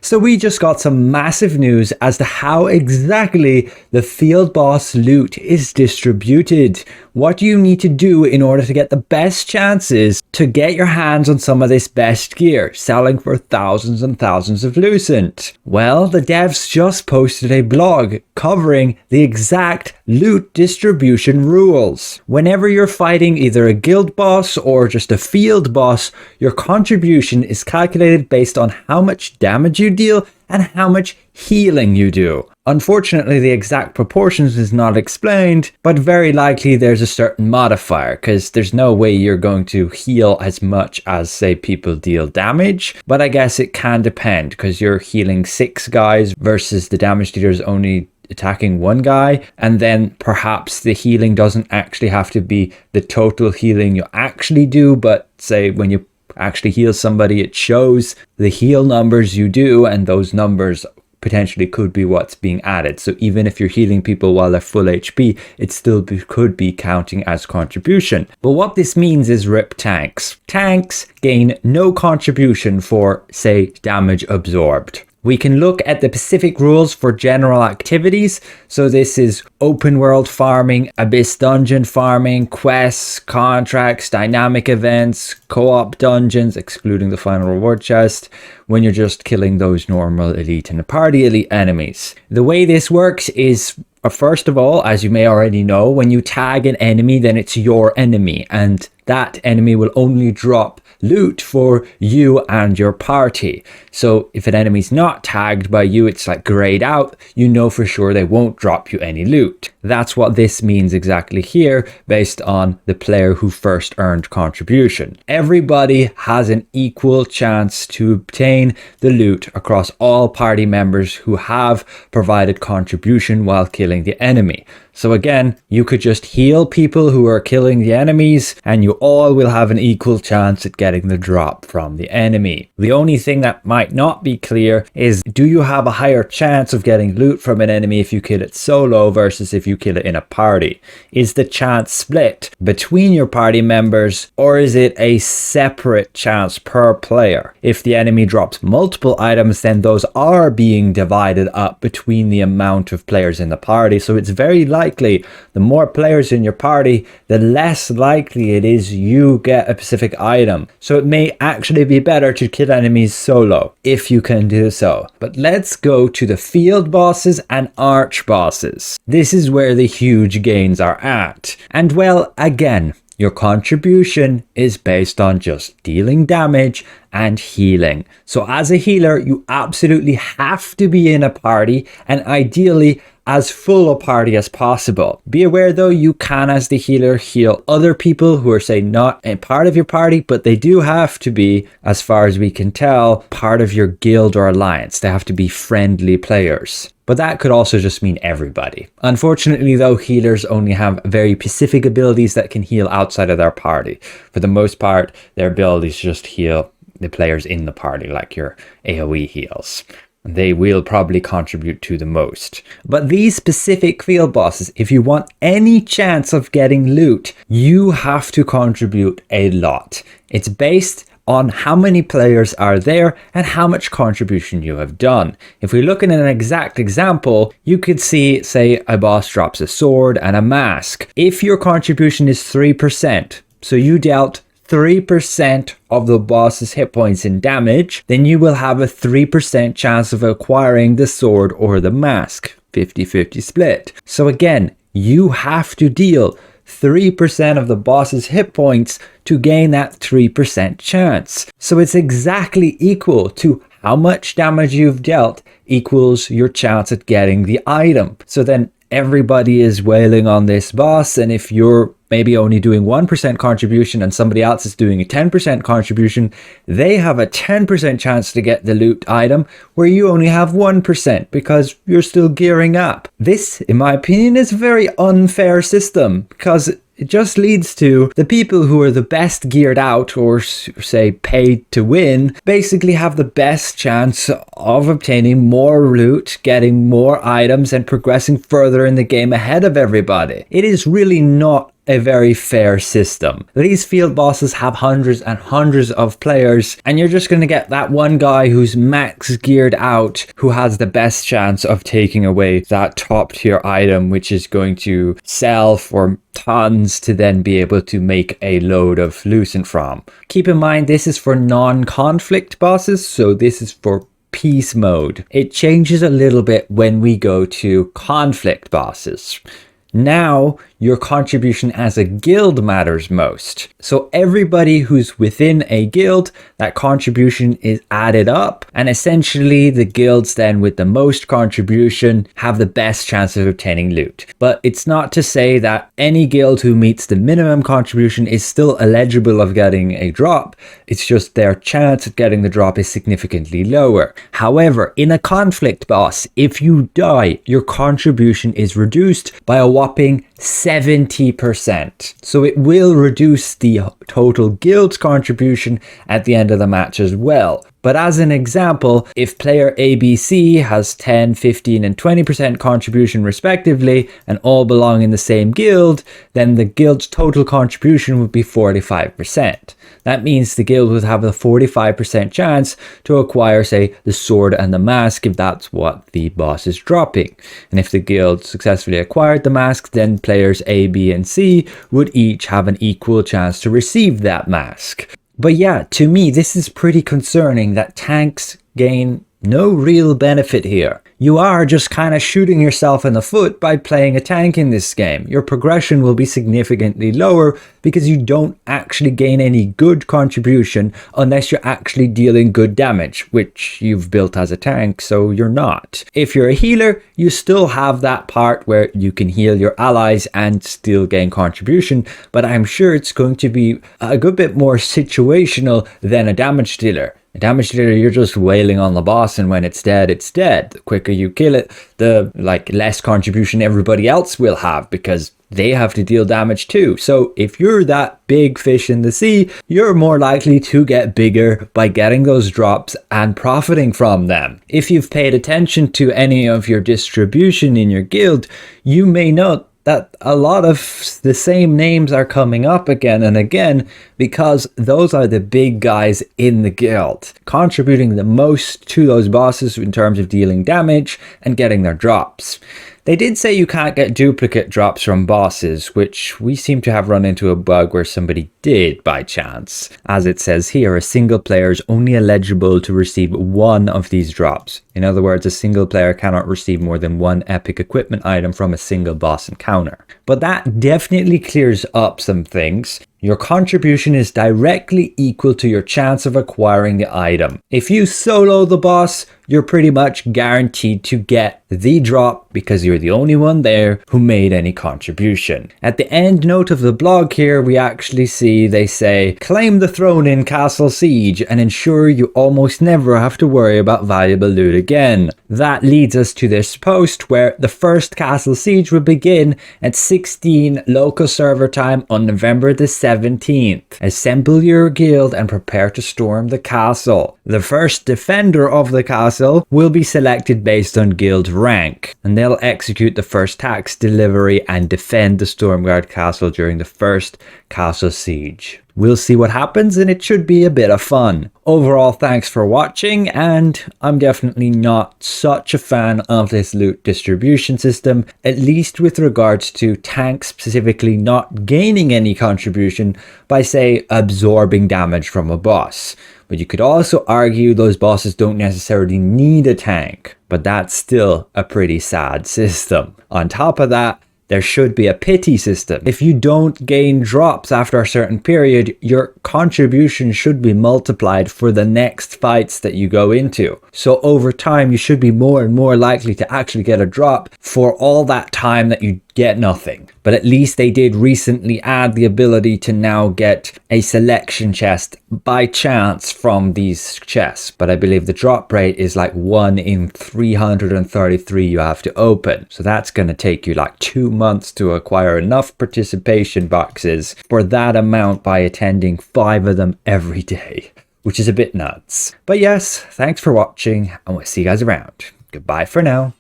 So we just got some massive news as to how exactly the field boss loot is distributed. What you need to do in order to get the best chances to get your hands on some of this best gear, selling for thousands and thousands of lucent. Well, the devs just posted a blog covering the exact loot distribution rules. Whenever you're fighting either a guild boss or just a field boss, your contribution is calculated based on how much damage you deal and how much healing you do. Unfortunately, the exact proportions is not explained, but very likely there's a certain modifier, because there's no way you're going to heal as much as, say, people deal damage. But I guess it can depend, because you're healing 6 guys versus the damage dealers only attacking 1 guy, and then perhaps the healing doesn't actually have to be the total healing you actually do, but say when you actually heal somebody, it shows the heal numbers you do, and those numbers potentially could be what's being added. So even if you're healing people while they're full HP, it still could be counting as contribution. But what this means is rip tanks. Tanks gain no contribution for, say, damage absorbed. We can look at the specific rules for general activities. So this is open world farming, abyss dungeon farming, quests, contracts, dynamic events, co-op dungeons, excluding the final reward chest, when you're just killing those normal elite and party elite enemies. The way this works is, first of all, as you may already know, when you tag an enemy, then it's your enemy, and that enemy will only drop loot for you and your party. So if an enemy's not tagged by you, it's like grayed out, you know for sure they won't drop you any loot. That's what this means exactly here, based on the player who first earned contribution. Everybody has an equal chance to obtain the loot across all party members who have provided contribution while killing the enemy. So again, you could just heal people who are killing the enemies, and you all will have an equal chance at getting the drop from the enemy. The only thing that might not be clear is, do you have a higher chance of getting loot from an enemy if you kill it solo versus if you kill it in a party? Is the chance split between your party members, or is it a separate chance per player? If the enemy drops multiple items, then those are being divided up between the amount of players in the party. So it's very likely the more players in your party, the less likely it is you get a specific item. So it may actually be better to kill enemies solo, if you can do so. But let's go to the field bosses and arch bosses. This is where the huge gains are at. And well, again, your contribution is based on just dealing damage and healing. So as a healer, you absolutely have to be in a party, and ideally as full a party as possible. Be aware though, you can as the healer heal other people who are, say, not a part of your party, but they do have to be, as far as we can tell, part of your guild or alliance. They have to be friendly players. But that could also just mean everybody. Unfortunately though, healers only have very specific abilities that can heal outside of their party. For the most part, their abilities just heal the players in the party, like your AoE heals. They will probably contribute to the most. But these specific field bosses, if you want any chance of getting loot, you have to contribute a lot. It's based on how many players are there and how much contribution you have done. If we look at an exact example, you could see, say, a boss drops a sword and a mask. If your contribution is 3%, so you dealt 3% of the boss's hit points in damage, then you will have a 3% chance of acquiring the sword or the mask. 50-50 split. So again, you have to deal 3% of the boss's hit points to gain that 3% chance. So it's exactly equal to how much damage you've dealt equals your chance at getting the item. So then everybody is wailing on this boss, and if you're maybe only doing 1% contribution and somebody else is doing a 10% contribution, they have a 10% chance to get the loot item where you only have 1% because you're still gearing up. This, in my opinion, is a very unfair system, because it just leads to the people who are the best geared out, or say paid to win, basically have the best chance of obtaining more loot, getting more items, and progressing further in the game ahead of everybody. It is really not a very fair system. These field bosses have hundreds and hundreds of players, and you're just going to get that one guy who's max geared out who has the best chance of taking away that top tier item, which is going to sell for tons to then be able to make a load of lucent from. Keep in mind, this is for non-conflict bosses, so this is for peace mode. It changes a little bit when we go to conflict bosses. Now, your contribution as a guild matters most. So everybody who's within a guild, that contribution is added up, and essentially the guilds then with the most contribution have the best chance of obtaining loot. But it's not to say that any guild who meets the minimum contribution is still eligible of getting a drop. It's just their chance of getting the drop is significantly lower. However, in a conflict boss, if you die, your contribution is reduced by a whopping 70%. So it will reduce the total guild's contribution at the end of the match as well. But as an example, if player ABC has 10, 15 and 20% contribution respectively and all belong in the same guild, then the guild's total contribution would be 45%. That means the guild would have a 45% chance to acquire, say, the sword and the mask if that's what the boss is dropping. And if the guild successfully acquired the mask, then players A, B and C would each have an equal chance to receive that mask. But yeah, to me, this is pretty concerning that tanks gain no real benefit here. You are just kind of shooting yourself in the foot by playing a tank in this game. Your progression will be significantly lower because you don't actually gain any good contribution unless you're actually dealing good damage, which you've built as a tank, so you're not. If you're a healer, you still have that part where you can heal your allies and still gain contribution, but I'm sure it's going to be a good bit more situational than a damage dealer. A damage dealer, you're just wailing on the boss, and when it's dead, it's dead. The quicker you kill it, the less contribution everybody else will have because they have to deal damage too. So if you're that big fish in the sea, you're more likely to get bigger by getting those drops and profiting from them. If you've paid attention to any of your distribution in your guild, you may note that a lot of the same names are coming up again and again because those are the big guys in the guild, contributing the most to those bosses in terms of dealing damage and getting their drops. They did say you can't get duplicate drops from bosses, which we seem to have run into a bug where somebody did by chance. As it says here, a single player is only eligible to receive one of these drops. In other words, a single player cannot receive more than one epic equipment item from a single boss encounter. But that definitely clears up some things. Your contribution is directly equal to your chance of acquiring the item. If you solo the boss, you're pretty much guaranteed to get the drop because you're the only one there who made any contribution. At the end note of the blog here, we actually see they say, claim the throne in Castle Siege and ensure you almost never have to worry about valuable loot again. That leads us to this post where the first Castle Siege will begin at 16 local server time on November the 17th. Assemble your guild and prepare to storm the castle. The first defender of the castle will be selected based on guild rank, and they'll execute the first tax delivery and defend the Stormguard castle during the first castle siege. We'll see what happens, and it should be a bit of fun. Overall, thanks for watching, and I'm definitely not such a fan of this loot distribution system, at least with regards to tanks specifically not gaining any contribution by, say, absorbing damage from a boss. But you could also argue those bosses don't necessarily need a tank, but that's still a pretty sad system. On top of that, there should be a pity system. If you don't gain drops after a certain period, your contribution should be multiplied for the next fights that you go into. So over time, you should be more and more likely to actually get a drop for all that time that you get nothing. But at least they did recently add the ability to now get a selection chest by chance from these chests. But I believe the drop rate is like 1 in 333 you have to open. So that's going to take you like 2 months to acquire enough participation boxes for that amount by attending 5 of them every day, which is a bit nuts. But yes, thanks for watching, and we'll see you guys around. Goodbye for now.